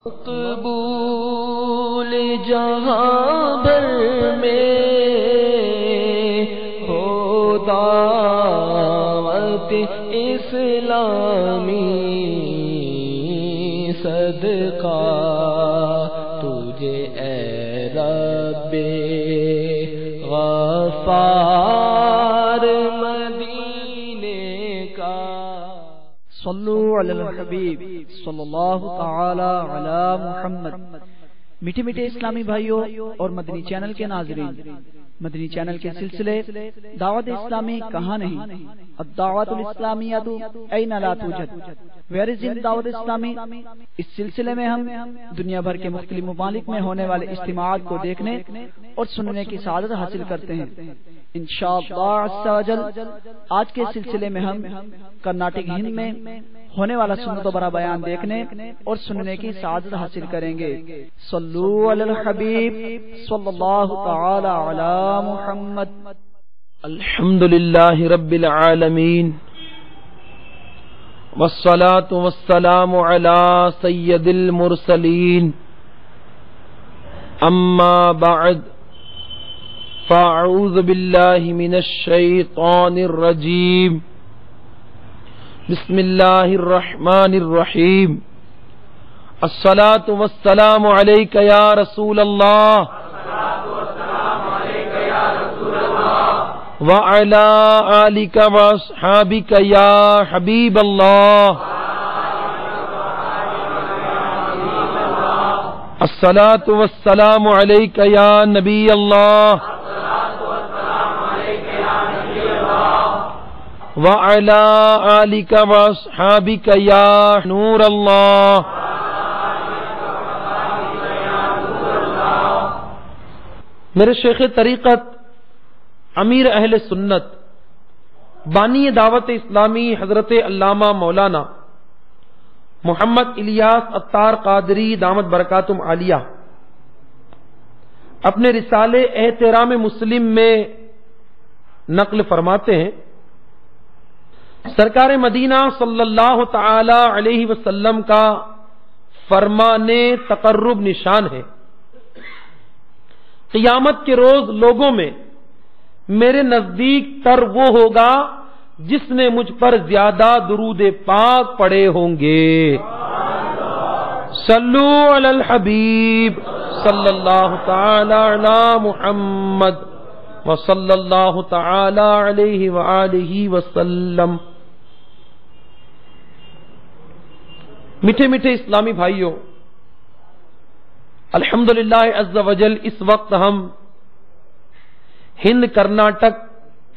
مقبول جہاں بھر میں ہو دعوت اسلامی، صدقہ تجھے اے رب غفار مدینے کا۔ صلو علی الحبیب صلی اللہ تعالی علی محمد۔ میٹھے میٹھے اسلامی بھائیوں اور مدنی چینل کے ناظرین، مدنی چینل کے سلسلے دعوت اسلامی کہاں نہیں، الدعوت الاسلامیہ این لا توجد، ویئر از ان دعوت اسلامی۔ اس سلسلے میں ہم دنیا بھر کے مختلف ممالک میں ہونے والے اجتماعات کو دیکھنے اور سننے کی سعادت حاصل کرتے ہیں۔ انشاءاللہ عز و جل آج کے سلسلے میں ہم کرناٹک ہند میں ہونے والا سنت و برا بیان دیکھنے اور سننے کی سعادت حاصل کریں گے۔ صلو علی الحبیب صلی اللہ تعالی علی محمد۔ الحمدللہ رب العالمین، والصلاة والسلام علی سید المرسلین، اما بعد فاعوذ باللہ من الشیطان الرجیم، بسم اللہ الرحمن الرحیم۔ الصلاة والسلام علیک یا رسول اللہ وعلی آلک واصحابک یا حبیب اللہ۔ الصلاة والسلام علیک یا نبی اللہ وعلی آلک واصحابک یا نور اللہ۔ میرے شیخ طریقت، امیر اہل سنت، بانی دعوت اسلامی حضرت علامہ مولانا محمد الیاس عطار قادری دامت برکاتہم عالیہ اپنے رسالے احترام مسلم میں نقل فرماتے ہیں، سرکار مدینہ صلی اللہ تعالی علیہ وسلم کا فرمان تقرب نشان ہے، قیامت کے روز لوگوں میں میرے نزدیک تر وہ ہوگا جس نے مجھ پر زیادہ درود پاک پڑھے ہوں گے۔ صلو علی الحبیب صلی اللہ تعالی علی محمد وصلی اللہ تعالی علیہ وآلہ وسلم۔ میٹھے میٹھے اسلامی بھائیوں، الحمدللہ عز و جل اس وقت ہم ہند کرناٹک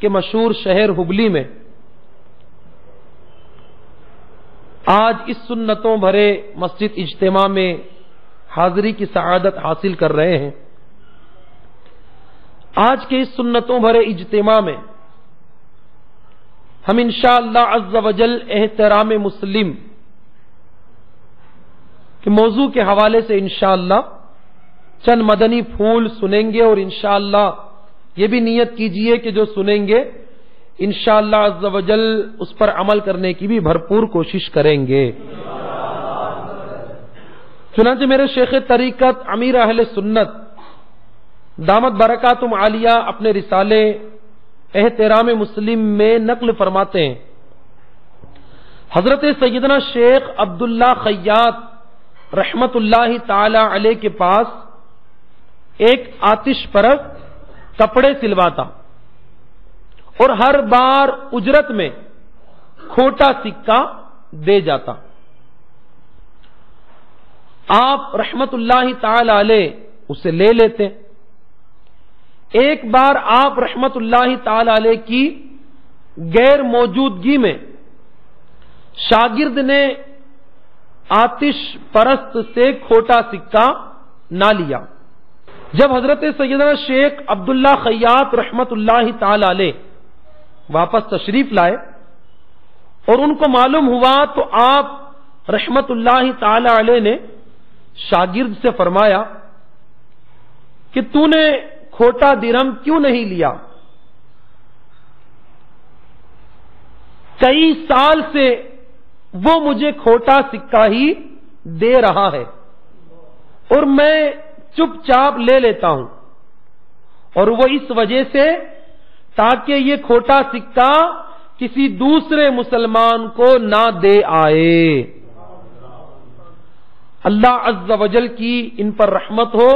کے مشہور شہر ہبلی میں آج اس سنتوں بھرے مسجد اجتماع میں حاضری کی سعادت حاصل کر رہے ہیں۔ آج کے اس سنتوں بھرے اجتماع میں ہم انشاءاللہ عز و جل احترام مسلم کے موضوع کے حوالے سے انشاءاللہ چند مدنی پھول سنیں گے، اور انشاءاللہ یہ بھی نیت کیجئے کہ جو سنیں گے انشاءاللہ عز و جل اس پر عمل کرنے کی بھی بھرپور کوشش کریں گے۔ چنانچہ میرے شیخ طریقت امیر اہل سنت دامت برکاتہم عالیہ اپنے رسالے احترام مسلم میں نقل فرماتے ہیں، حضرت سیدنا شیخ عبداللہ خیاط رحمت اللہ تعالی علیہ کے پاس ایک آتش پرست کپڑے سلواتا اور ہر بار اجرت میں کھوٹا سکہ دے جاتا۔ آپ رحمت اللہ تعالی علیہ اسے لے لیتے۔ ایک بار آپ رحمت اللہ تعالی علیہ کی غیر موجودگی میں شاگرد نے آتش پرست سے کھوٹا سکہ نہ لیا۔ جب حضرت سیدنا شیخ عبداللہ خیاط رحمت اللہ تعالی علیہ واپس تشریف لائے اور ان کو معلوم ہوا تو آپ رحمت اللہ تعالی علیہ نے شاگرد سے فرمایا کہ تو نے کھوٹا درہم کیوں نہیں لیا؟ کئی سال سے وہ مجھے کھوٹا سکہ ہی دے رہا ہے۔ اور میں چپ چاپ لے لیتا ہوں، اور وہ اس وجہ سے تاکہ یہ کھوٹا سکہ کسی دوسرے مسلمان کو نہ دے آئے۔ اللہ عز و جل کی ان پر رحمت ہو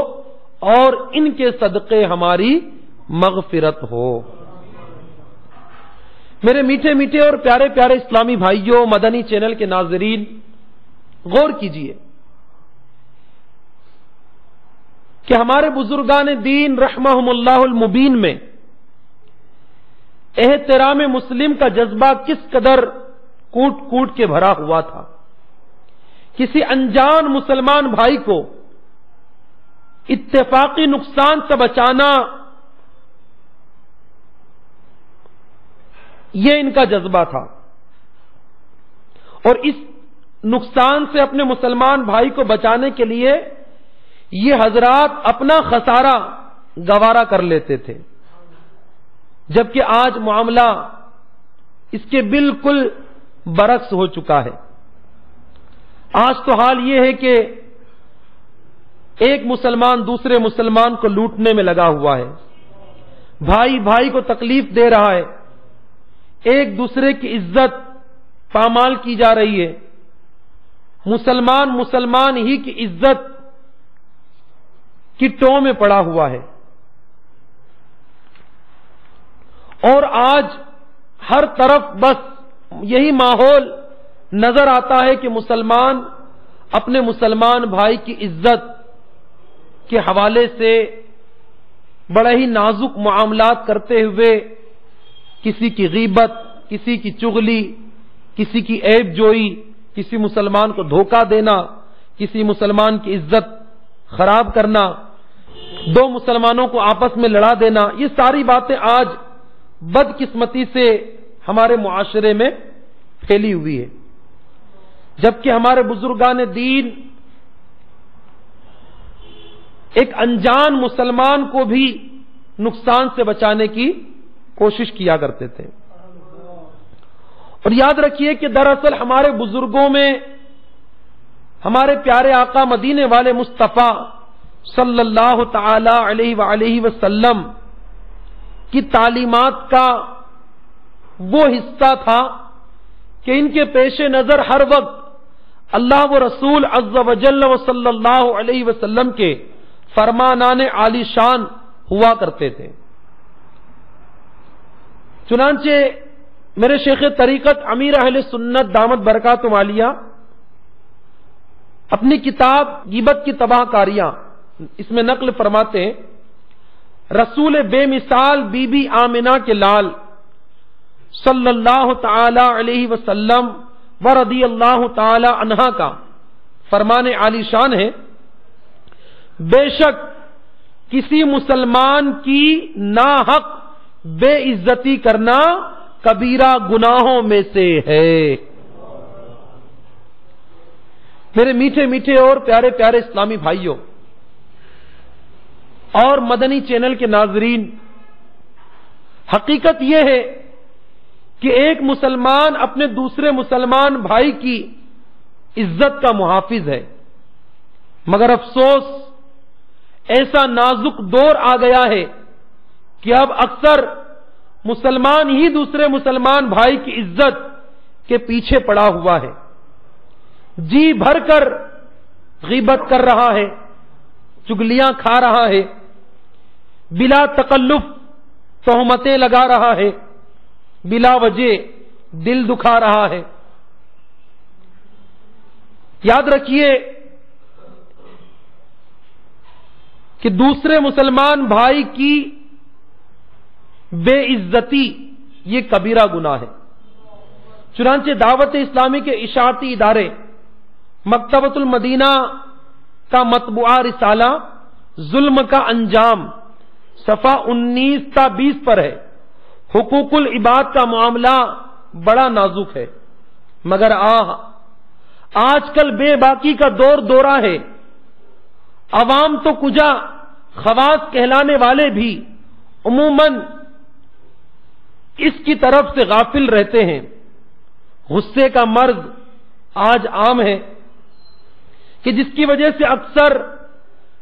اور ان کے صدقے ہماری مغفرت ہو۔ میرے میٹھے میٹھے اور پیارے پیارے اسلامی بھائیوں، مدنی چینل کے ناظرین، غور کیجئے کہ ہمارے بزرگان دین رحمہم اللہ المبین میں احترام مسلم کا جذبہ کس قدر کوٹ کوٹ کے بھرا ہوا تھا۔ کسی انجان مسلمان بھائی کو اتفاقی نقصان سے بچانا، یہ ان کا جذبہ تھا، اور اس نقصان سے اپنے مسلمان بھائی کو بچانے کے لیے یہ حضرات اپنا خسارہ گوارا کر لیتے تھے، جبکہ آج معاملہ اس کے بالکل برعکس ہو چکا ہے۔ آج تو حال یہ ہے کہ ایک مسلمان دوسرے مسلمان کو لوٹنے میں لگا ہوا ہے، بھائی بھائی کو تکلیف دے رہا ہے، ایک دوسرے کی عزت پامال کی جا رہی ہے، مسلمان مسلمان ہی کی عزت کی ٹو میں پڑا ہوا ہے۔ اور آج ہر طرف بس یہی ماحول نظر آتا ہے کہ مسلمان اپنے مسلمان بھائی کی عزت کے حوالے سے بڑے ہی نازک معاملات کرتے ہوئے کسی کی غیبت، کسی کی چغلی، کسی کی عیب جوئی، کسی مسلمان کو دھوکہ دینا، کسی مسلمان کی عزت خراب کرنا، دو مسلمانوں کو آپس میں لڑا دینا، یہ ساری باتیں آج بدقسمتی سے ہمارے معاشرے میں پھیلی ہوئی ہے، جبکہ ہمارے بزرگان دین ایک انجان مسلمان کو بھی نقصان سے بچانے کی کوشش کیا کرتے تھے۔ اور یاد رکھیے کہ دراصل ہمارے بزرگوں میں ہمارے پیارے آقا مدینے والے مصطفیٰ صلی اللہ تعالی علیہ وآلہ وسلم کی تعلیمات کا وہ حصہ تھا کہ ان کے پیش نظر ہر وقت اللہ و رسول عز و جل و صلی اللہ علیہ وسلم کے فرمانان عالی شان ہوا کرتے تھے۔ چنانچہ میرے شیخ طریقت امیر اہل سنت دامت برکاتہم عالیہ اپنی کتاب غیبت کی تباہ کاریاں اس میں نقل فرماتے ہیں، رسول بے مثال بی بی آمنہ کے لال صلی اللہ تعالی علیہ وسلم و رضی اللہ تعالی عنہا کا فرمان عالی شان ہے، بے شک کسی مسلمان کی ناحق بے عزتی کرنا کبیرہ گناہوں میں سے ہے۔ میرے میٹھے میٹھے اور پیارے پیارے اسلامی بھائیوں اور مدنی چینل کے ناظرین، حقیقت یہ ہے کہ ایک مسلمان اپنے دوسرے مسلمان بھائی کی عزت کا محافظ ہے، مگر افسوس ایسا نازک دور آ گیا ہے کہ اب اکثر مسلمان ہی دوسرے مسلمان بھائی کی عزت کے پیچھے پڑا ہوا ہے، جی بھر کر غیبت کر رہا ہے، چگلیاں کھا رہا ہے، بلا تکلف تہمتیں لگا رہا ہے، بلا وجہ دل دکھا رہا ہے۔ یاد رکھیے کہ دوسرے مسلمان بھائی کی بے عزتی یہ کبیرہ گناہ ہے۔ چنانچہ دعوت اسلامی کے اشاعتی ادارے مکتبۃ المدینہ کا مطبوعہ رسالہ ظلم کا انجام صفحہ 19 تا 20 پر ہے، حقوق العباد کا معاملہ بڑا نازک ہے، مگر آج کل بے باکی کا دور دورہ ہے، عوام تو کجا خواص کہلانے والے بھی عموماً اس کی طرف سے غافل رہتے ہیں۔ غصے کا مرض آج عام ہے کہ جس کی وجہ سے اکثر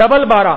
12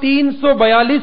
342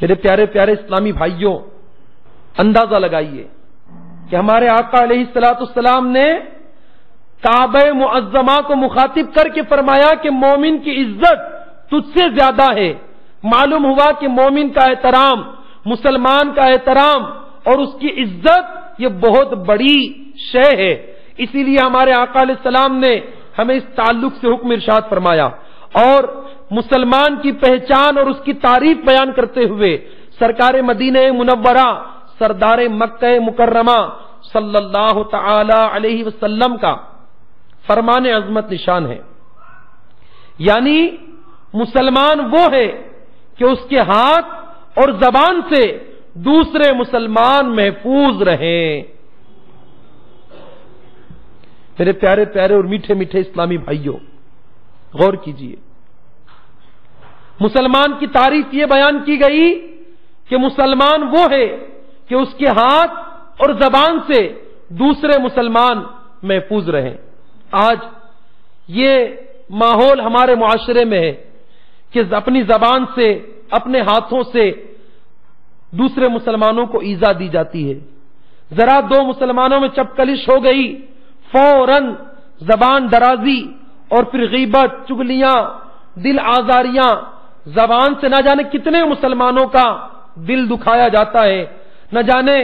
میرے پیارے پیارے اسلامی بھائیوں، اندازہ لگائیے کہ ہمارے آقا علیہ الصلوۃ والسلام نے کعبہ معظمہ کو مخاطب کر کے فرمایا کہ مومن کی عزت تجھ سے زیادہ ہے۔ معلوم ہوا کہ مومن کا احترام، مسلمان کا احترام اور اس کی عزت یہ بہت بڑی شے ہے۔ اسی لیے ہمارے آقا علیہ السلام نے ہمیں اس تعلق سے حکم ارشاد فرمایا، اور مسلمان کی پہچان اور اس کی تعریف بیان کرتے ہوئے سرکار مدینہ منورہ سردار مکہ مکرمہ صلی اللہ تعالی علیہ وسلم کا فرمان عظمت نشان ہے، یعنی مسلمان وہ ہے کہ اس کے ہاتھ اور زبان سے دوسرے مسلمان محفوظ رہیں۔ میرے پیارے پیارے اور میٹھے میٹھے اسلامی بھائیوں، غور کیجئے، مسلمان کی تعریف یہ بیان کی گئی کہ مسلمان وہ ہے کہ اس کے ہاتھ اور زبان سے دوسرے مسلمان محفوظ رہیں۔ آج یہ ماحول ہمارے معاشرے میں ہے کہ اپنی زبان سے، اپنے ہاتھوں سے دوسرے مسلمانوں کو ایذا دی جاتی ہے۔ ذرا دو مسلمانوں میں چپکلش ہو گئی، فوراً زبان درازی اور پھر غیبت، چگلیاں، دل آزاریاں، زبان سے نہ جانے کتنے مسلمانوں کا دل دکھایا جاتا ہے، نہ جانے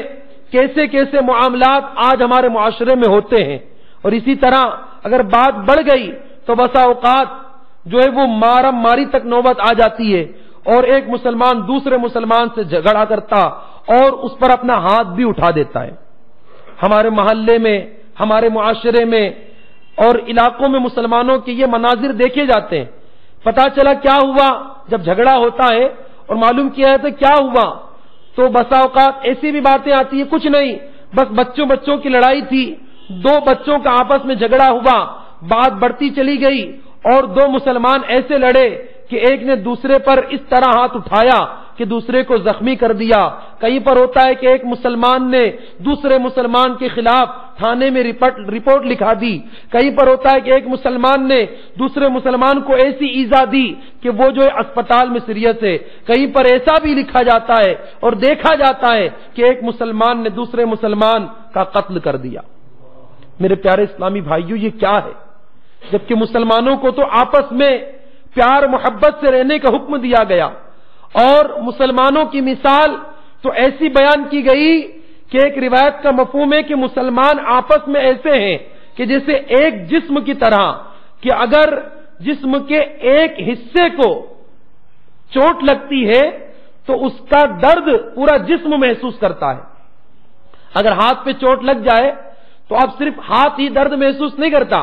کیسے کیسے معاملات آج ہمارے معاشرے میں ہوتے ہیں۔ اور اسی طرح اگر بات بڑھ گئی تو بسا اوقات جو ہے وہ مارم ماری تک نوبت آ جاتی ہے، اور ایک مسلمان دوسرے مسلمان سے جھگڑا کرتا اور اس پر اپنا ہاتھ بھی اٹھا دیتا ہے۔ ہمارے محلے میں، ہمارے معاشرے میں اور علاقوں میں مسلمانوں کے یہ مناظر دیکھے جاتے ہیں۔ پتا چلا کیا ہوا جب جھگڑا ہوتا ہے اور معلوم کیا ہے تو کیا ہوا، تو بسا اوقات ایسی بھی باتیں آتی ہیں، کچھ نہیں، بس بچوں کی لڑائی تھی، دو بچوں کا آپس میں جھگڑا ہوا، بات بڑھتی چلی گئی اور دو مسلمان ایسے لڑے کہ ایک نے دوسرے پر اس طرح ہاتھ اٹھایا کہ دوسرے کو زخمی کر دیا۔ کہیں پر ہوتا ہے کہ ایک مسلمان نے دوسرے مسلمان کے خلاف تھانے میں رپورٹ لکھا دی، کہیں پر ہوتا ہے کہ ایک مسلمان نے دوسرے مسلمان کو ایسی ایذا دی کہ وہ جو ہے اسپتال میں سیریس ہے، کہیں پر ایسا بھی لکھا جاتا ہے اور دیکھا جاتا ہے کہ ایک مسلمان نے دوسرے مسلمان کا قتل کر دیا۔ میرے پیارے اسلامی بھائیوں، یہ کیا ہے؟ جبکہ مسلمانوں کو تو آپس میں پیار محبت سے رہنے کا حکم دیا گیا، اور مسلمانوں کی مثال تو ایسی بیان کی گئی کہ ایک روایت کا مفہوم ہے کہ مسلمان آپس میں ایسے ہیں کہ جیسے ایک جسم کی طرح، کہ اگر جسم کے ایک حصے کو چوٹ لگتی ہے تو اس کا درد پورا جسم محسوس کرتا ہے۔ اگر ہاتھ پہ چوٹ لگ جائے تو اب صرف ہاتھ ہی درد محسوس نہیں کرتا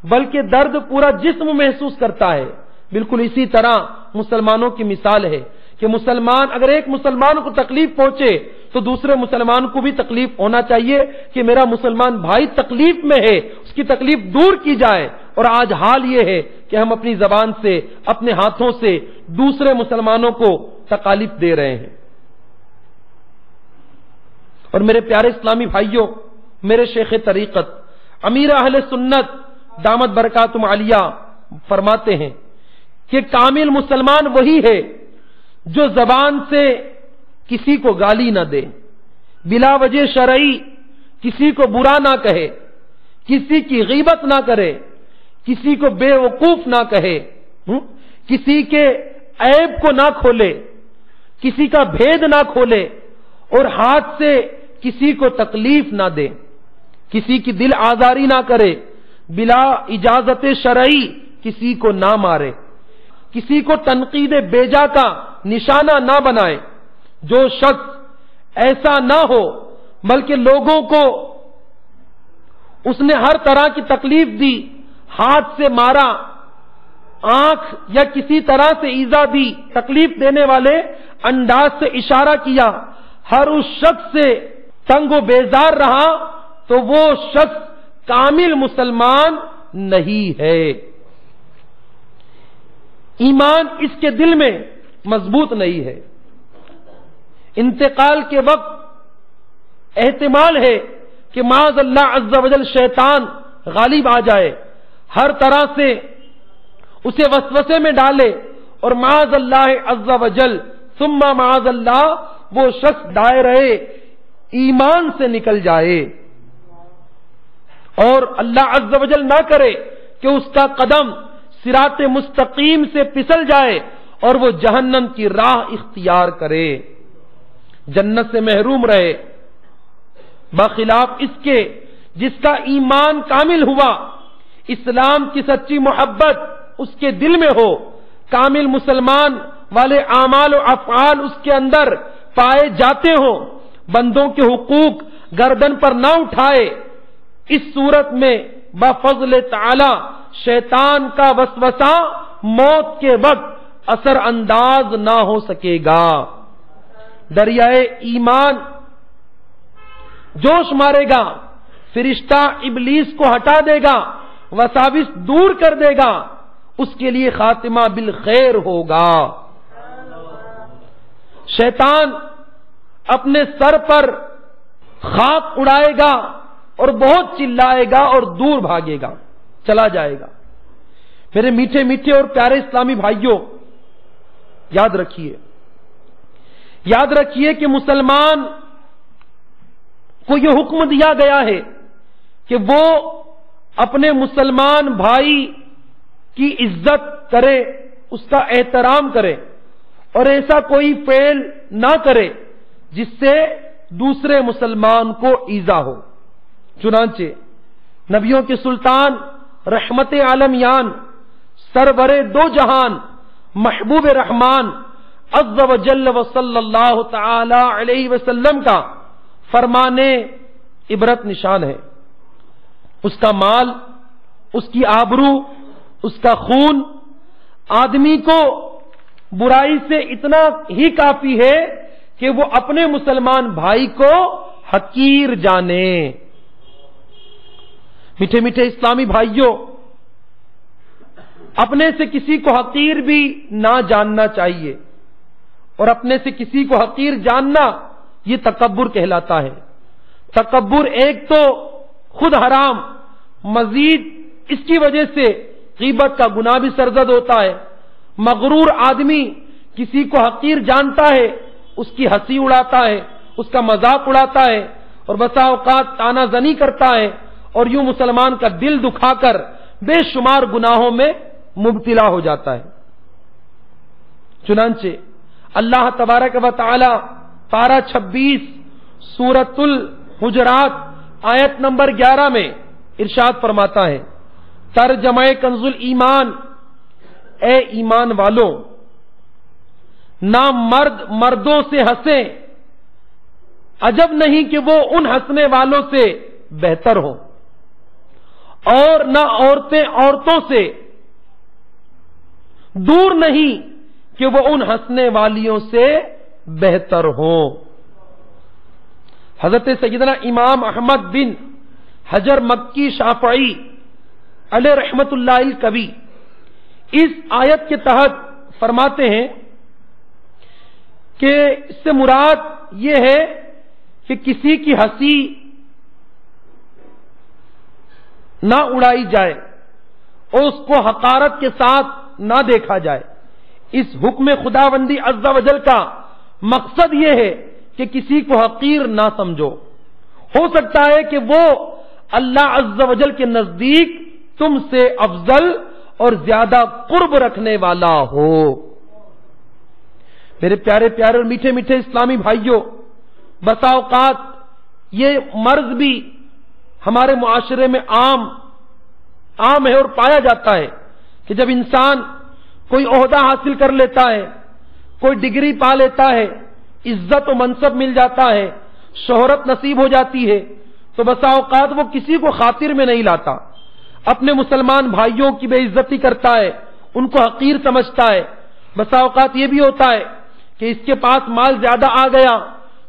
بلکہ درد پورا جسم محسوس کرتا ہے۔ بالکل اسی طرح مسلمانوں کی مثال ہے کہ مسلمان، اگر ایک مسلمان کو تکلیف پہنچے تو دوسرے مسلمان کو بھی تکلیف ہونا چاہیے کہ میرا مسلمان بھائی تکلیف میں ہے، اس کی تکلیف دور کی جائے۔ اور آج حال یہ ہے کہ ہم اپنی زبان سے، اپنے ہاتھوں سے دوسرے مسلمانوں کو تکالیف دے رہے ہیں۔ اور میرے پیارے اسلامی بھائیوں، میرے شیخ طریقت امیر اہل سنت دامت برکاتہم عالیہ فرماتے ہیں کہ کامل مسلمان وہی ہے جو زبان سے کسی کو گالی نہ دے، بلا وجہ شرعی کسی کو برا نہ کہے، کسی کی غیبت نہ کرے، کسی کو بے وقوف نہ کہے، کسی کے عیب کو نہ کھولے، کسی کا بھید نہ کھولے، اور ہاتھ سے کسی کو تکلیف نہ دے، کسی کی دل آزاری نہ کرے، بلا اجازت شرعی کسی کو نہ مارے، کسی کو تنقید بیجا کا نشانہ نہ بنائے۔ جو شخص ایسا نہ ہو بلکہ لوگوں کو اس نے ہر طرح کی تکلیف دی، ہاتھ سے مارا، آنکھ یا کسی طرح سے ایذا دی، تکلیف دینے والے انداز سے اشارہ کیا، ہر اس شخص سے تنگ و بیزار رہا تو وہ شخص کامل مسلمان نہیں ہے۔ ایمان اس کے دل میں مضبوط نہیں ہے۔ انتقال کے وقت احتمال ہے کہ معاذ اللہ عز و جل شیطان غالب آ جائے، ہر طرح سے اسے وسوسے میں ڈالے اور معاذ اللہ عز و جل ثم معاذ اللہ وہ شخص دائرہ ایمان سے نکل جائے اور اللہ عز و جل نہ کرے کہ اس کا قدم صراط مستقیم سے پھسل جائے اور وہ جہنم کی راہ اختیار کرے، جنت سے محروم رہے، بخلاف اس کے جس کا ایمان کامل ہوا، اسلام کی سچی محبت اس کے دل میں ہو، کامل مسلمان والے اعمال و افعال اس کے اندر پائے جاتے ہوں، بندوں کے حقوق گردن پر نہ اٹھائے، اس صورت میں بفضل تعالی شیطان کا وسوسہ موت کے وقت اثر انداز نہ ہو سکے گا۔ دریائے ایمان جوش مارے گا، فرشتہ ابلیس کو ہٹا دے گا، وساوس دور کر دے گا، اس کے لیے خاتمہ بالخیر ہوگا۔ شیطان اپنے سر پر خاک اڑائے گا اور بہت چلائے گا اور دور بھاگے گا، چلا جائے گا۔ میرے میٹھے میٹھے اور پیارے اسلامی بھائیوں، یاد رکھیے کہ مسلمان کو یہ حکم دیا گیا ہے کہ وہ اپنے مسلمان بھائی کی عزت کرے، اس کا احترام کرے اور ایسا کوئی فعل نہ کرے جس سے دوسرے مسلمان کو ایذا ہو۔ چنانچہ نبیوں کے سلطان رحمت عالمیان سرور دو جہان محبوب رحمان عز و جل و صلی اللہ تعالی علیہ وسلم کا فرمان عبرت نشان ہے۔ اس کا مال، اس کی آبرو، اس کا خون آدمی کو برائی سے اتنا ہی کافی ہے کہ وہ اپنے مسلمان بھائی کو حقیر جانے۔ میٹھے میٹھے اسلامی بھائیوں، اپنے سے کسی کو حقیر بھی نہ جاننا چاہیے، اور اپنے سے کسی کو حقیر جاننا یہ تکبر کہلاتا ہے۔ تکبر ایک تو خود حرام، مزید اس کی وجہ سے غیبت کا گناہ بھی سرزد ہوتا ہے۔ مغرور آدمی کسی کو حقیر جانتا ہے، اس کی ہنسی اڑاتا ہے، اس کا مذاق اڑاتا ہے اور بسا اوقات طعنہ زنی کرتا ہے، اور یوں مسلمان کا دل دکھا کر بے شمار گناہوں میں مبتلا ہو جاتا ہے۔ چنانچہ اللہ تبارک و تعالی پارہ 26 سورۃ الحجرات آیت نمبر 11 میں ارشاد فرماتا ہے، ترجمہ کنز الایمان، اے ایمان والوں، نہ مرد مردوں سے ہنسیں، عجب نہیں کہ وہ ان ہنسنے والوں سے بہتر ہوں، اور نہ عورتیں عورتوں سے دور نہیں کہ وہ ان ہنسنے والیوں سے بہتر ہوں۔ حضرت سیدنا امام احمد بن حجر مکی شافعی علیہ رحمت اللہ الکبی اس آیت کے تحت فرماتے ہیں کہ اس سے مراد یہ ہے کہ کسی کی ہنسی نہ اڑائی جائے اور اس کو حقارت کے ساتھ نہ دیکھا جائے۔ اس حکم خداوندی عز و جل کا مقصد یہ ہے کہ کسی کو حقیر نہ سمجھو۔ ہو سکتا ہے کہ وہ اللہ عز و جل کے نزدیک تم سے افضل اور زیادہ قرب رکھنے والا ہو۔ میرے پیارے پیارے اور میٹھے میٹھے اسلامی بھائیوں، بسا اوقات یہ مرض بھی ہمارے معاشرے میں عام ہے اور پایا جاتا ہے کہ جب انسان کوئی عہدہ حاصل کر لیتا ہے، کوئی ڈگری پا لیتا ہے، عزت و منصب مل جاتا ہے، شہرت نصیب ہو جاتی ہے، تو بسا اوقات وہ کسی کو خاطر میں نہیں لاتا، اپنے مسلمان بھائیوں کی بے عزتی کرتا ہے، ان کو حقیر سمجھتا ہے۔ بسا اوقات یہ بھی ہوتا ہے کہ اس کے پاس مال زیادہ آ گیا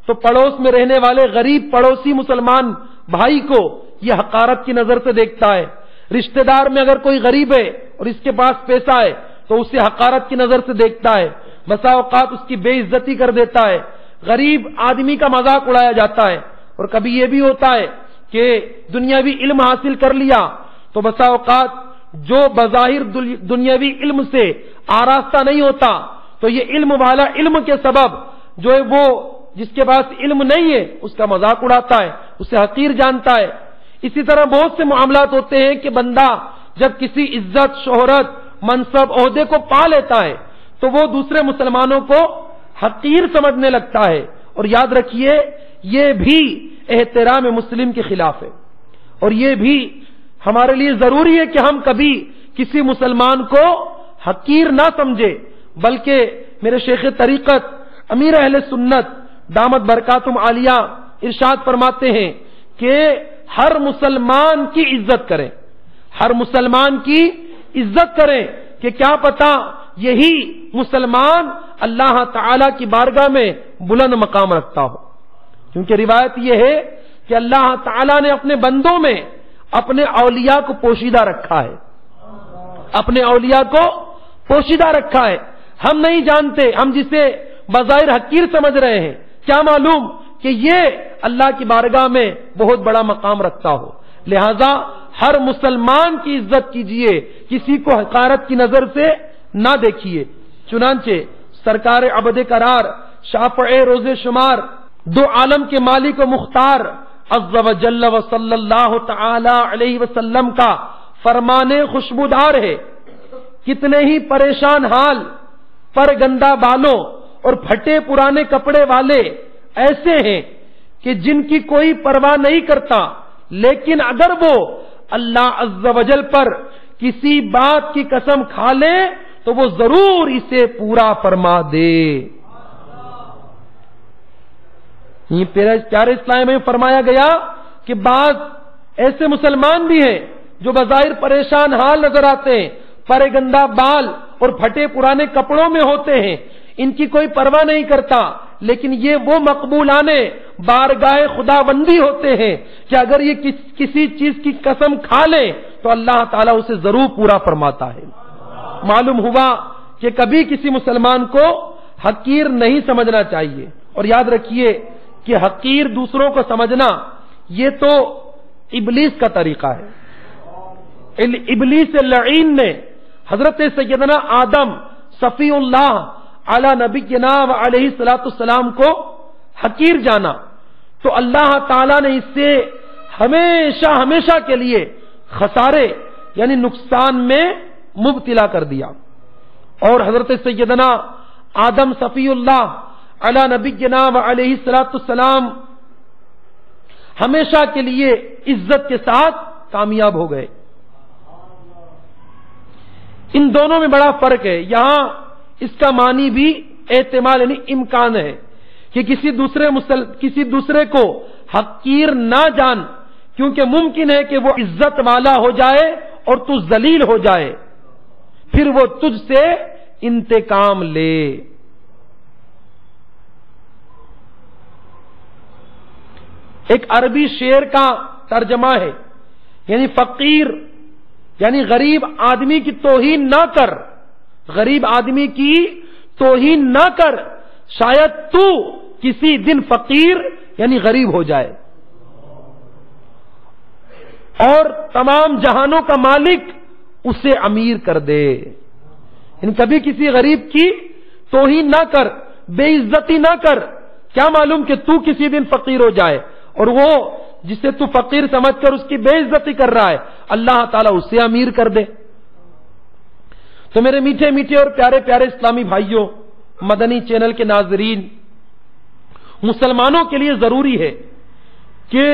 تو پڑوس میں رہنے والے غریب پڑوسی مسلمان بھائی کو یہ حقارت کی نظر سے دیکھتا ہے۔ رشتہ دار میں اگر کوئی غریب ہے اور اس کے پاس پیسہ ہے تو اسے حقارت کی نظر سے دیکھتا ہے، بسا اوقات اس کی بے عزتی کر دیتا ہے، غریب آدمی کا مذاق اڑایا جاتا ہے۔ اور کبھی یہ بھی ہوتا ہے کہ دنیاوی علم حاصل کر لیا تو بسا اوقات جو بظاہر دنیاوی علم سے آراستہ نہیں ہوتا تو یہ علم والا علم کے سبب جو ہے وہ جس کے پاس علم نہیں ہے اس کا مذاق اڑاتا ہے، اسے حقیر جانتا ہے۔ اسی طرح بہت سے معاملات ہوتے ہیں کہ بندہ جب کسی عزت، شہرت، منصب، عہدے کو پا لیتا ہے تو وہ دوسرے مسلمانوں کو حقیر سمجھنے لگتا ہے، اور یاد رکھیے یہ بھی احترام مسلم کے خلاف ہے، اور یہ بھی ہمارے لیے ضروری ہے کہ ہم کبھی کسی مسلمان کو حقیر نہ سمجھے، بلکہ میرے شیخ طریقت امیر اہل سنت دامت برکاتہم عالیہ ارشاد فرماتے ہیں کہ ہر مسلمان کی عزت کریں، ہر مسلمان کی عزت کریں، کہ کیا پتا یہی مسلمان اللہ تعالی کی بارگاہ میں بلند مقام رکھتا ہو، کیونکہ روایت یہ ہے کہ اللہ تعالی نے اپنے بندوں میں اپنے اولیاء کو پوشیدہ رکھا ہے، اپنے اولیاء کو پوشیدہ رکھا ہے۔ ہم نہیں جانتے، ہم جسے بظاہر حقیر سمجھ رہے ہیں، کیا معلوم کہ یہ اللہ کی بارگاہ میں بہت بڑا مقام رکھتا ہو۔ لہذا ہر مسلمان کی عزت کیجئے، کسی کو حقارت کی نظر سے نہ دیکھیے۔ چنانچہ سرکار عبد قرار، شافع روز شمار، دو عالم کے مالک و مختار عز و جل و صلی اللہ تعالی علیہ وسلم کا فرمان خوشبودار ہے، کتنے ہی پریشان حال، پر گندا بالوں اور پھٹے پرانے کپڑے والے ایسے ہیں کہ جن کی کوئی پرواہ نہیں کرتا، لیکن اگر وہ اللہ عز و جل پر کسی بات کی قسم کھا لے تو وہ ضرور اسے پورا فرما دے۔ یہ پیارے اسلام میں فرمایا گیا کہ بعض ایسے مسلمان بھی ہیں جو بظاہر پریشان حال نظر آتے ہیں، پرے گندا بال اور پھٹے پرانے کپڑوں میں ہوتے ہیں، ان کی کوئی پرواہ نہیں کرتا، لیکن یہ وہ مقبولانے بارگاہ خدا بندی ہوتے ہیں کہ اگر یہ کسی چیز کی قسم کھا لے تو اللہ تعالیٰ اسے ضرور پورا فرماتا ہے۔ معلوم ہوا کہ کبھی کسی مسلمان کو حقیر نہیں سمجھنا چاہیے، اور یاد رکھیے کہ حقیر دوسروں کو سمجھنا یہ تو ابلیس کا طریقہ ہے۔ ابلیس لعین نے حضرت سیدنا آدم صفی اللہ علی نبی جناب علیہ الصلوۃ والسلام کو حقیر جانا، تو اللہ تعالی نے اس سے ہمیشہ ہمیشہ کے لیے خسارے یعنی نقصان میں مبتلا کر دیا، اور حضرت سیدنا آدم صفی اللہ علی نبی جناب علیہ الصلوۃ والسلام ہمیشہ کے لیے عزت کے ساتھ کامیاب ہو گئے۔ ان دونوں میں بڑا فرق ہے۔ یہاں اس کا معنی بھی احتمال یعنی امکان ہے کہ کسی دوسرے کو حقیر نہ جان، کیونکہ ممکن ہے کہ وہ عزت والا ہو جائے اور تو ذلیل ہو جائے، پھر وہ تجھ سے انتقام لے۔ ایک عربی شعر کا ترجمہ ہے، یعنی فقیر یعنی غریب آدمی کی توہین نہ کر، غریب آدمی کی توہین نہ کر، شاید تو کسی دن فقیر یعنی غریب ہو جائے، اور تمام جہانوں کا مالک اسے امیر کر دے۔ یعنی کبھی کسی غریب کی توہین نہ کر، بے عزتی نہ کر، کیا معلوم کہ تو کسی دن فقیر ہو جائے، اور وہ جسے تو فقیر سمجھ کر اس کی بے عزتی کر رہا ہے اللہ تعالیٰ اسے امیر کر دے۔ تو میرے میٹھے میٹھے اور پیارے پیارے اسلامی بھائیوں، مدنی چینل کے ناظرین، مسلمانوں کے لیے ضروری ہے کہ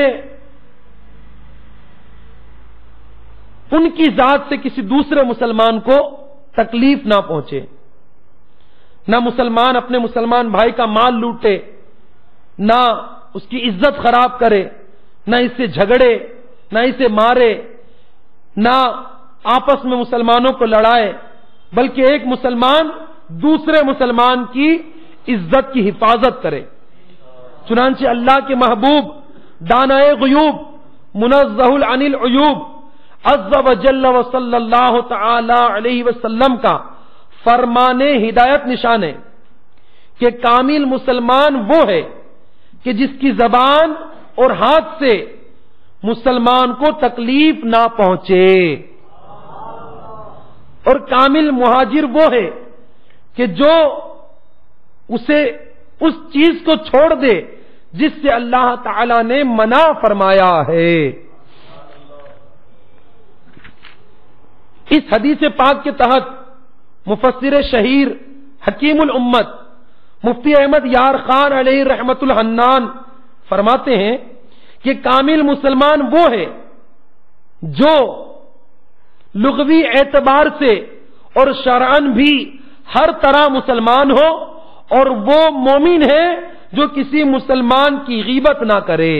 ان کی ذات سے کسی دوسرے مسلمان کو تکلیف نہ پہنچے، نہ مسلمان اپنے مسلمان بھائی کا مال لوٹے، نہ اس کی عزت خراب کرے، نہ اس سے جھگڑے، نہ اسے مارے، نہ آپس میں مسلمانوں کو لڑائے، بلکہ ایک مسلمان دوسرے مسلمان کی عزت کی حفاظت کرے۔ چنانچہ اللہ کے محبوب دانائے غیوب منزہ عن العیوب عز و جل و صلی اللہ تعالی علیہ وسلم کا فرمان ہدایت نشان ہے کہ کامل مسلمان وہ ہے کہ جس کی زبان اور ہاتھ سے مسلمان کو تکلیف نہ پہنچے، اور کامل مہاجر وہ ہے کہ جو اسے اس چیز کو چھوڑ دے جس سے اللہ تعالی نے منع فرمایا ہے۔ اس حدیث پاک کے تحت مفسر شہیر حکیم الامت مفتی احمد یار خان علیہ رحمت الحنان فرماتے ہیں کہ کامل مسلمان وہ ہے جو لغوی اعتبار سے اور شرعاً بھی ہر طرح مسلمان ہو، اور وہ مومن ہے جو کسی مسلمان کی غیبت نہ کرے،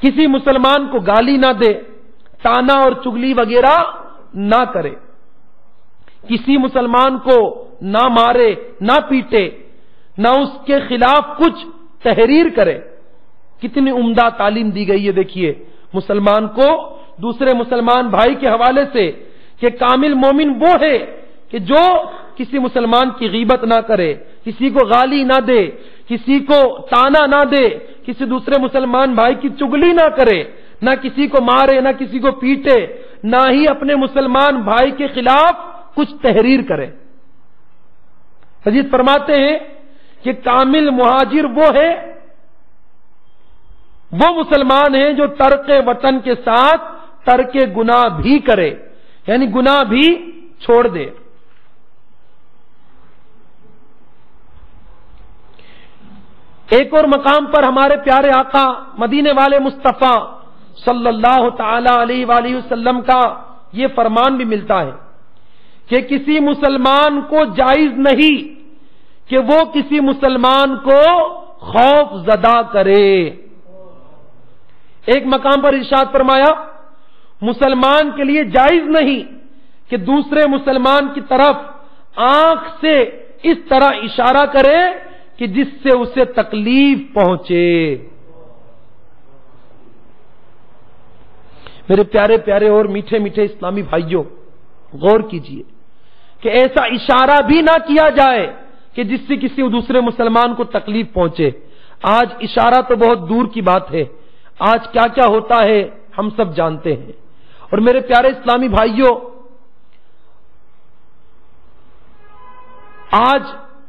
کسی مسلمان کو گالی نہ دے، تانا اور چگلی وغیرہ نہ کرے، کسی مسلمان کو نہ مارے، نہ پیٹے، نہ اس کے خلاف کچھ تحریر کرے۔ کتنی عمدہ تعلیم دی گئی ہے دیکھیے مسلمان کو دوسرے مسلمان بھائی کے حوالے سے کہ کامل مومن وہ ہے کہ جو کسی مسلمان کی غیبت نہ کرے، کسی کو گالی نہ دے، کسی کو تانا نہ دے، کسی دوسرے مسلمان بھائی کی چگلی نہ کرے، نہ کسی کو مارے، نہ کسی کو پیٹے، نہ ہی اپنے مسلمان بھائی کے خلاف کچھ تحریر کرے۔ حضرت فرماتے ہیں کہ کامل مہاجر وہ ہے، وہ مسلمان ہے جو ترک وطن کے ساتھ ترک گناہ بھی کرے، یعنی گناہ بھی چھوڑ دے۔ ایک اور مقام پر ہمارے پیارے آقا مدینے والے مصطفیٰ صلی اللہ تعالی علیہ وآلہ وسلم کا یہ فرمان بھی ملتا ہے کہ کسی مسلمان کو جائز نہیں کہ وہ کسی مسلمان کو خوف زدہ کرے۔ ایک مقام پر ارشاد فرمایا مسلمان کے لیے جائز نہیں کہ دوسرے مسلمان کی طرف آنکھ سے اس طرح اشارہ کرے کہ جس سے اسے تکلیف پہنچے۔ میرے پیارے پیارے اور میٹھے میٹھے اسلامی بھائیوں، غور کیجئے کہ ایسا اشارہ بھی نہ کیا جائے کہ جس سے کسی دوسرے مسلمان کو تکلیف پہنچے۔ آج اشارہ تو بہت دور کی بات ہے، آج کیا کیا ہوتا ہے ہم سب جانتے ہیں۔ اور میرے پیارے اسلامی بھائیوں، آج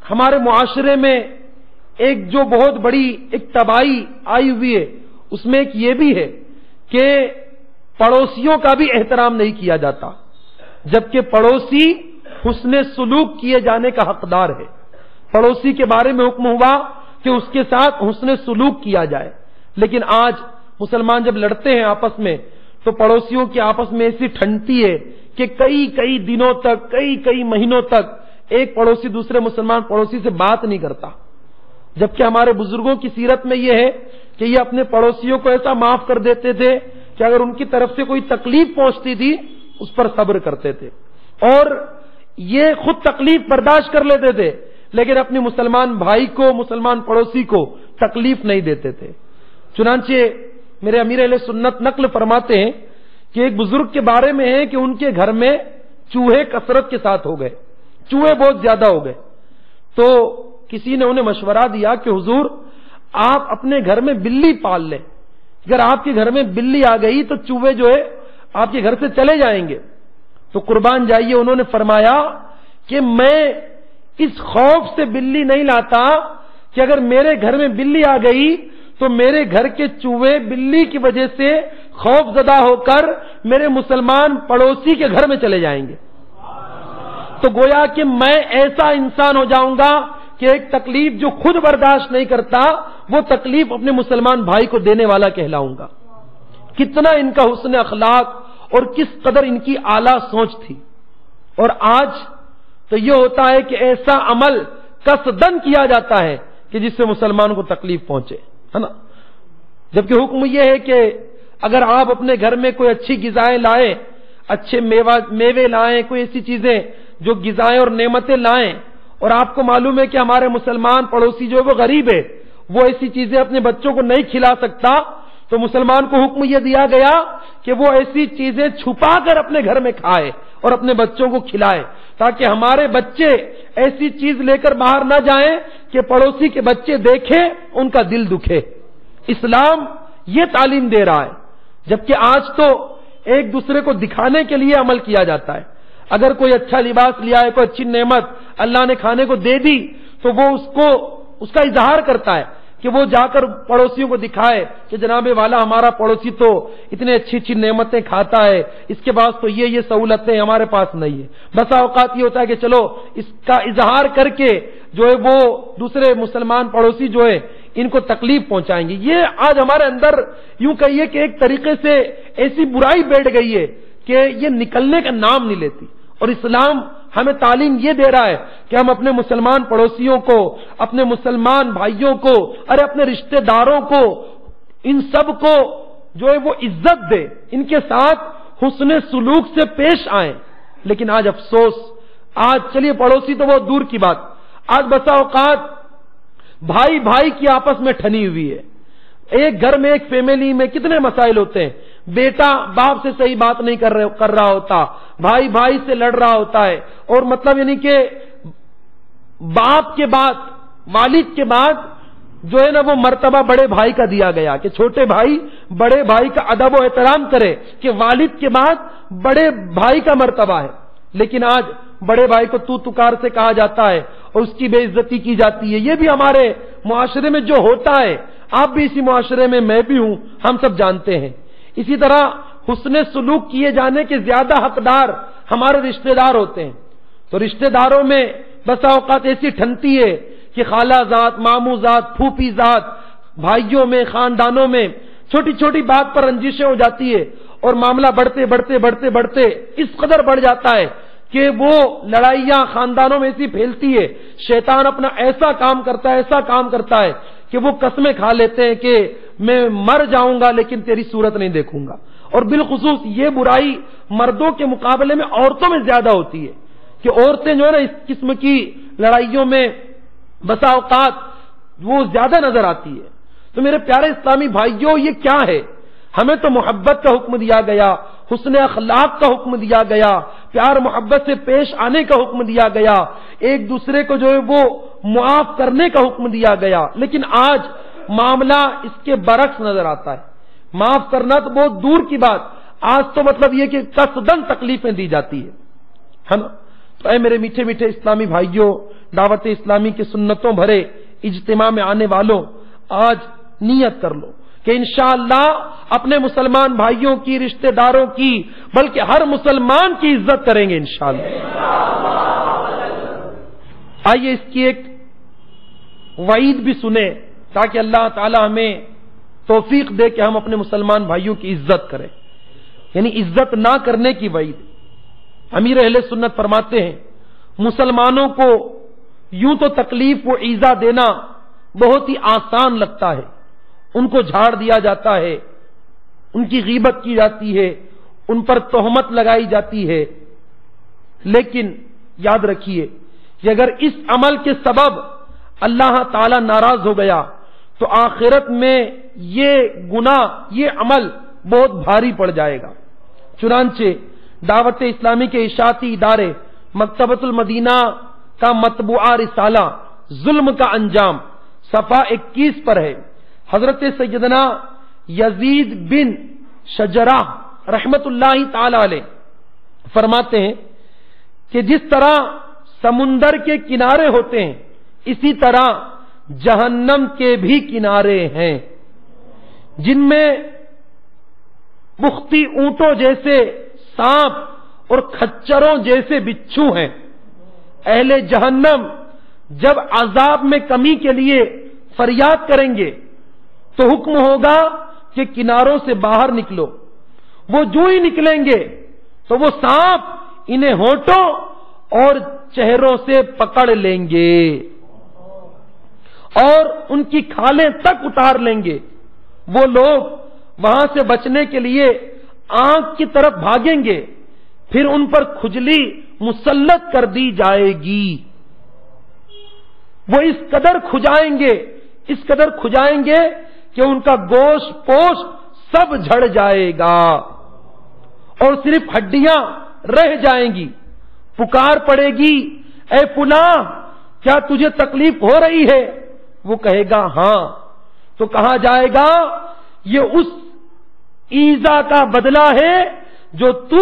ہمارے معاشرے میں ایک جو بہت بڑی ایک تباہی آئی ہوئی ہے، اس میں ایک یہ بھی ہے کہ پڑوسیوں کا بھی احترام نہیں کیا جاتا، جبکہ پڑوسی حسن سلوک کیے جانے کا حقدار ہے۔ پڑوسی کے بارے میں حکم ہوا کہ اس کے ساتھ حسن سلوک کیا جائے، لیکن آج مسلمان جب لڑتے ہیں آپس میں تو پڑوسیوں کی آپس میں ایسی ٹھنڈتی ہے کہ کئی دنوں تک، کئی مہینوں تک ایک پڑوسی دوسرے مسلمان پڑوسی سے بات نہیں کرتا، جبکہ ہمارے بزرگوں کی سیرت میں یہ ہے کہ یہ اپنے پڑوسیوں کو ایسا معاف کر دیتے تھے کہ اگر ان کی طرف سے کوئی تکلیف پہنچتی تھی اس پر صبر کرتے تھے، اور یہ خود تکلیف برداشت کر لیتے تھے، لیکن اپنے مسلمان بھائی کو، مسلمان پڑوسی کو تکلیف نہیں دیتے تھے۔ چنانچہ میرے امیر اہل سنت نقل فرماتے ہیں کہ ایک بزرگ کے بارے میں ہے کہ ان کے گھر میں چوہے کثرت کے ساتھ ہو گئے، چوہے بہت زیادہ ہو گئے، تو کسی نے انہیں مشورہ دیا کہ حضور آپ اپنے گھر میں بلی پال لیں، اگر آپ کے گھر میں بلی آ گئی تو چوہے جو ہے آپ کے گھر سے چلے جائیں گے۔ تو قربان جائیے انہوں نے فرمایا کہ میں اس خوف سے بلی نہیں لاتا کہ اگر میرے گھر میں بلی آ گئی تو میرے گھر کے چوہے بلی کی وجہ سے خوف زدہ ہو کر میرے مسلمان پڑوسی کے گھر میں چلے جائیں گے، تو گویا کہ میں ایسا انسان ہو جاؤں گا کہ ایک تکلیف جو خود برداشت نہیں کرتا وہ تکلیف اپنے مسلمان بھائی کو دینے والا کہلاؤں گا۔ کتنا ان کا حسن اخلاق اور کس قدر ان کی اعلیٰ سوچ تھی۔ اور آج تو یہ ہوتا ہے کہ ایسا عمل قصدن کیا جاتا ہے کہ جس سے مسلمان کو تکلیف پہنچے، ہے نا؟ جبکہ حکم یہ ہے کہ اگر آپ اپنے گھر میں کوئی اچھی غذائیں لائیں، اچھے میوے لائیں، کوئی ایسی چیزیں جو غذائیں اور نعمتیں لائیں، اور آپ کو معلوم ہے کہ ہمارے مسلمان پڑوسی جو ہے وہ غریب ہے، وہ ایسی چیزیں اپنے بچوں کو نہیں کھلا سکتا، تو مسلمان کو حکم یہ دیا گیا کہ وہ ایسی چیزیں چھپا کر اپنے گھر میں کھائے اور اپنے بچوں کو کھلائے، تاکہ ہمارے بچے ایسی چیز لے کر باہر نہ جائیں کہ پڑوسی کے بچے دیکھیں ان کا دل دکھے۔ اسلام یہ تعلیم دے رہا ہے، جبکہ آج تو ایک دوسرے کو دکھانے کے لیے عمل کیا جاتا ہے۔ اگر کوئی اچھا لباس لیا ہے، کوئی اچھی نعمت اللہ نے کھانے کو دے دی، تو وہ اس کا اظہار کرتا ہے کہ وہ جا کر پڑوسیوں کو دکھائے کہ جناب والا ہمارا پڑوسی تو اتنے اچھی اچھی نعمتیں کھاتا ہے، اس کے پاس تو یہ سہولتیں ہمارے پاس نہیں ہے۔ بسا اوقات یہ ہوتا ہے کہ چلو اس کا اظہار کر کے جو ہے وہ دوسرے مسلمان پڑوسی جو ہے ان کو تکلیف پہنچائیں گے۔ یہ آج ہمارے اندر یوں کہیے کہ ایک طریقے سے ایسی برائی بیٹھ گئی ہے کہ یہ نکلنے کا نام نہیں لیتی، اور اسلام ہمیں تعلیم یہ دے رہا ہے کہ ہم اپنے مسلمان پڑوسیوں کو، اپنے مسلمان بھائیوں کو، اپنے رشتہ داروں کو، ان سب کو جو ہے وہ عزت دے، ان کے ساتھ حسن سلوک سے پیش آئیں۔ لیکن آج افسوس، آج چلیے پڑوسی تو وہ دور کی بات، آج بسا اوقات بھائی بھائی کی آپس میں ٹھنی ہوئی ہے۔ ایک گھر میں، ایک فیملی میں کتنے مسائل ہوتے ہیں، بیٹا باپ سے صحیح بات نہیں کر رہا ہوتا، بھائی بھائی سے لڑ رہا ہوتا ہے، اور مطلب یعنی کہ باپ کے بعد، والد کے بعد جو ہے نا وہ مرتبہ بڑے بھائی کا دیا گیا کہ چھوٹے بھائی بڑے بھائی کا ادب و احترام کرے، کہ والد کے بعد بڑے بھائی کا مرتبہ ہے۔ لیکن آج بڑے بھائی کو تو تکار سے کہا جاتا ہے اور اس کی بے عزتی کی جاتی ہے۔ یہ بھی ہمارے معاشرے میں جو ہوتا ہے، آپ بھی اسی معاشرے میں، میں بھی ہوں، ہم سب جانتے ہیں۔ اسی طرح حسن سلوک کیے جانے کے زیادہ حقدار ہمارے رشتہ دار ہوتے ہیں، تو رشتہ داروں میں بسا اوقات ایسی ٹھنتی ہے کہ خالہ ذات، ماموں ذات، پھوپھی ذات، بھائیوں میں، خاندانوں میں چھوٹی چھوٹی بات پر رنجشیں ہو جاتی ہے، اور معاملہ بڑھتے بڑھتے بڑھتے بڑھتے اس قدر بڑھ جاتا ہے کہ وہ لڑائیاں خاندانوں میں ایسی پھیلتی ہے، شیطان اپنا ایسا کام کرتا ہے کہ وہ قسمیں کھا لیتے ہیں کہ میں مر جاؤں گا لیکن تیری صورت نہیں دیکھوں گا۔ اور بالخصوص یہ برائی مردوں کے مقابلے میں عورتوں میں زیادہ ہوتی ہے کہ عورتیں جو ہے نا اس قسم کی لڑائیوں میں بسا اوقات وہ زیادہ نظر آتی ہے۔ تو میرے پیارے اسلامی بھائیوں، یہ کیا ہے؟ ہمیں تو محبت کا حکم دیا گیا، حسن اخلاق کا حکم دیا گیا، پیار محبت سے پیش آنے کا حکم دیا گیا، ایک دوسرے کو جو ہے وہ معاف کرنے کا حکم دیا گیا۔ لیکن آج معاملہ اس کے برعکس نظر آتا ہے۔ معاف کرنا تو بہت دور کی بات، آج تو مطلب یہ کہ قصدن تکلیفیں دی جاتی ہے نا۔ تو اے میرے میٹھے میٹھے اسلامی بھائیوں، دعوت اسلامی کے سنتوں بھرے اجتماع میں آنے والوں، آج نیت کر لو کہ انشاءاللہ اپنے مسلمان بھائیوں کی، رشتہ داروں کی، بلکہ ہر مسلمان کی عزت کریں گے انشاءاللہ۔ آئیے اس کی ایک وعید بھی سنیں تاکہ اللہ تعالی ہمیں توفیق دے کہ ہم اپنے مسلمان بھائیوں کی عزت کریں، یعنی عزت نہ کرنے کی وعید۔ امیر اہل سنت فرماتے ہیں مسلمانوں کو یوں تو تکلیف و ایذا دینا بہت ہی آسان لگتا ہے، ان کو جھاڑ دیا جاتا ہے، ان کی غیبت کی جاتی ہے، ان پر تہمت لگائی جاتی ہے، لیکن یاد رکھیے کہ اگر اس عمل کے سبب اللہ تعالی ناراض ہو گیا تو آخرت میں یہ گناہ، یہ عمل بہت بھاری پڑ جائے گا۔ چنانچہ دعوت اسلامی کے اشاعتی ادارے مکتبۃ المدینہ کا مطبوعہ رسالہ ظلم کا انجام صفحہ 21 پر ہے۔ حضرت سیدنا یزید بن شجرہ رحمت اللہ تعالی علیہ فرماتے ہیں کہ جس طرح سمندر کے کنارے ہوتے ہیں، اسی طرح جہنم کے بھی کنارے ہیں، جن میں بختی اونٹوں جیسے سانپ اور کھچروں جیسے بچھو ہیں۔ اہل جہنم جب عذاب میں کمی کے لیے فریاد کریں گے تو حکم ہوگا کہ کناروں سے باہر نکلو۔ وہ جو ہی نکلیں گے تو وہ سانپ انہیں ہونٹوں اور چہروں سے پکڑ لیں گے اور ان کی کھالیں تک اتار لیں گے۔ وہ لوگ وہاں سے بچنے کے لیے آنکھ کی طرف بھاگیں گے، پھر ان پر کھجلی مسلط کر دی جائے گی۔ وہ اس قدر کھجائیں گے کہ ان کا گوشت پوشت سب جھڑ جائے گا اور صرف ہڈیاں رہ جائیں گی۔ پکار پڑے گی، اے فلاں کیا تجھے تکلیف ہو رہی ہے؟ وہ کہے گا ہاں۔ تو کہا جائے گا یہ اس ایذا کا بدلہ ہے جو تو